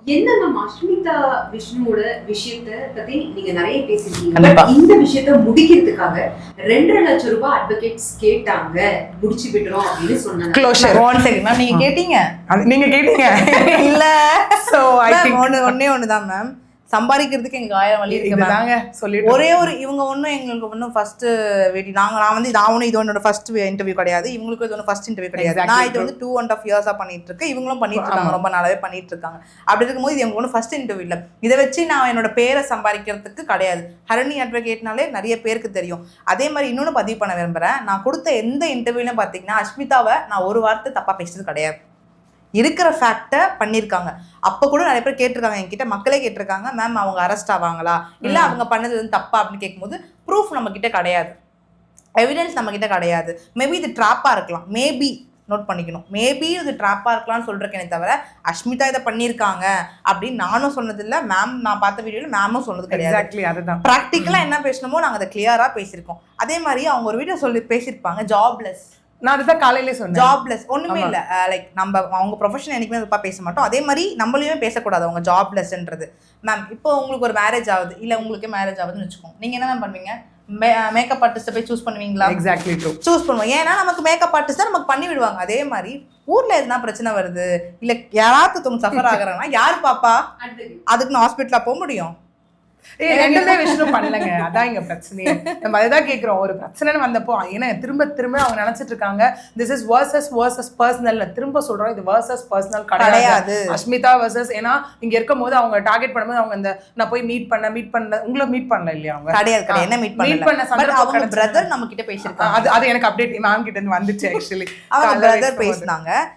என்ன மேம் அஷ்மிதா விஷ்ணுவோட விஷயத்த பத்தி நீங்க நிறைய பேசிருக்கீங்க. இந்த விஷயத்த முடிக்கிறதுக்காக 2.5 லட்சம் ரூபாய் அட்வொகேட்ஸ் கேட்டாங்க, முடிச்சு விடுறோம் அப்படின்னு சொன்னாங்க. க்ளோஷர் ஒன் செகண்ட் மேம், நீங்க கேட்டீங்க இல்ல சோ ஐ திங்க் ஒண்ணே தான் மேம். சம்பாதிக்கிறதுக்கு எங்க 1000 வழி இருக்குதாங்க சொல்லிட்டு ஒரே ஒரு இவங்க ஒன்றும் எங்களுக்கு ஒன்றும் ஃபர்ஸ்ட் வெயிட்டி நான் இது என்னோட ஃபர்ஸ்ட் இன்டர்வியூ கிடையாது, இவங்களுக்கு இது ஒன்று ஃபர்ஸ்ட் இன்டர்வியூ கிடையாது. நான் இது 2.5 இயர்ஸா பண்ணிட்டு இருக்கேன், இவங்களும் பண்ணிட்டு இருக்காங்க, ரொம்ப நாளாவே பண்ணிட்டு இருக்காங்க. அப்படி இருக்கும்போது இது எங்களுக்கு ஒன்றும் ஃபர்ஸ்ட் இன்டர்வியூ இல்லை. இதை வச்சு நான் என்னோட பேரை சம்பாதிக்கிறதுக்கு கிடையாது. ஹரணி அட்வொகேட்னாலே நிறைய பேருக்கு தெரியும். அதே மாதிரி இன்னொன்று பதிவு பண்ண விரும்புறேன், நான் கொடுத்த எந்த இன்டர்வியூலையும் பார்த்தீங்கன்னா அஷ்மிதாவை நான் ஒரு வார்த்தை தப்பா பேசுறது கிடையாது. இருக்கிற ஃபேக்டை பண்ணியிருக்காங்க. அப்போ கூட நிறைய பேர் கேட்டிருக்காங்க, என்கிட்ட மக்களே கேட்டிருக்காங்க, மேம் அவங்க அரெஸ்ட் ஆவாங்களா இல்லை அவங்க பண்ணது வந்து தப்பா அப்படின்னு கேட்கும்போது ப்ரூஃப் நம்ம கிட்ட கிடையாது, எவிடன்ஸ் நம்ம கிட்ட கிடையாது. மேபி இது ட்ராப்பா இருக்கலாம், மேபி நோட் பண்ணிக்கணும், மேபி இது ட்ராப்பா இருக்கலாம்னு சொல்றேனே தவிர அஷ்மிதா இதை பண்ணியிருக்காங்க அப்படின்னு நானும் சொன்னதில்லை, மேம் நான் பார்த்த வீடியோவில் மேமும் சொன்னது கிடையாது. அதுதான் ப்ராக்டிக்கலா என்ன பேசணுமோ நாங்கள் அதை கிளியரா பேசியிருக்கோம். அதே மாதிரி அவங்க ஒரு வீடியோ சொல்லி பேசியிருப்பாங்க, ஜாப்லெஸ். நான் அதுதான் காலையிலே சொன்னேன், ஜாப்லெஸ் ஒண்ணுமே இல்லை. லைக் நம்ம அவங்க ப்ரொஃபஷன் என்னைக்குமே தப்பா பேச மாட்டோம், அதே மாதிரி நம்மளையுமே பேசக்கூடாது அவங்க ஜாப்லெஸ்ன்றது. மேம் இப்போ உங்களுக்கு ஒரு மேரேஜ் ஆகுது, இல்லை உங்களுக்கு மேரேஜ் ஆகுதுன்னு வச்சுக்கோங்க, நீங்க என்ன மேம் பண்ணுவீங்க? மேக்கப் ஆர்டிஸ்ட்டை போய் சூஸ் பண்ணுவீங்களா? எக்ஸாக்ட்லி ட்ரூ, சூஸ் பண்ணுவோம். ஏன்னா நமக்கு மேக்கப் ஆர்டிஸ்ட் தான் நமக்கு பண்ணி விடுவாங்க. அதே மாதிரி ஊர்ல எதுனா பிரச்சனை வருது, இல்லை யாராவது சஃபர் ஆகுறாங்கன்னா யார் பாப்பா? அதுக்கு நான் ஹாஸ்பிட்டலா போக முடியும்? ரெண்டுமே விஷயம் பண்ணலங்க, அதான் இங்க பிரச்சனையே. நம்ம அதுதான் கேட்கிறோம், ஒரு பிரச்சனைன்னு வந்தப்போ ஏன்னா திரும்ப திரும்ப அவங்க நினைச்சிட்டு இருக்காங்க திஸ் இஸ் வர்சஸ் பர்சனல். திரும்ப சொல்றோம், இது வர்சஸ் பர்சனல் கிடையாது, அஷ்மிதா வர்சஸ். ஏன்னா இங்க இருக்கும் போது அவங்க டார்கெட் பண்ணும்போது அவங்க இந்த நான் போய் மீட் பண்ண உங்களை மீட் பண்ணல இல்லையா? அவங்க கிடையாது, என்ன மீட் பண்ண சந்தர்ப்பம் பிரதர் நம்ம கிட்ட பேசிருக்காங்க. அது எனக்கு அப்டேட் மேம் கிட்ட இருந்து வந்துச்சு. ஆக்சுவலி அவங்க பிரதர் பேசினாங்க.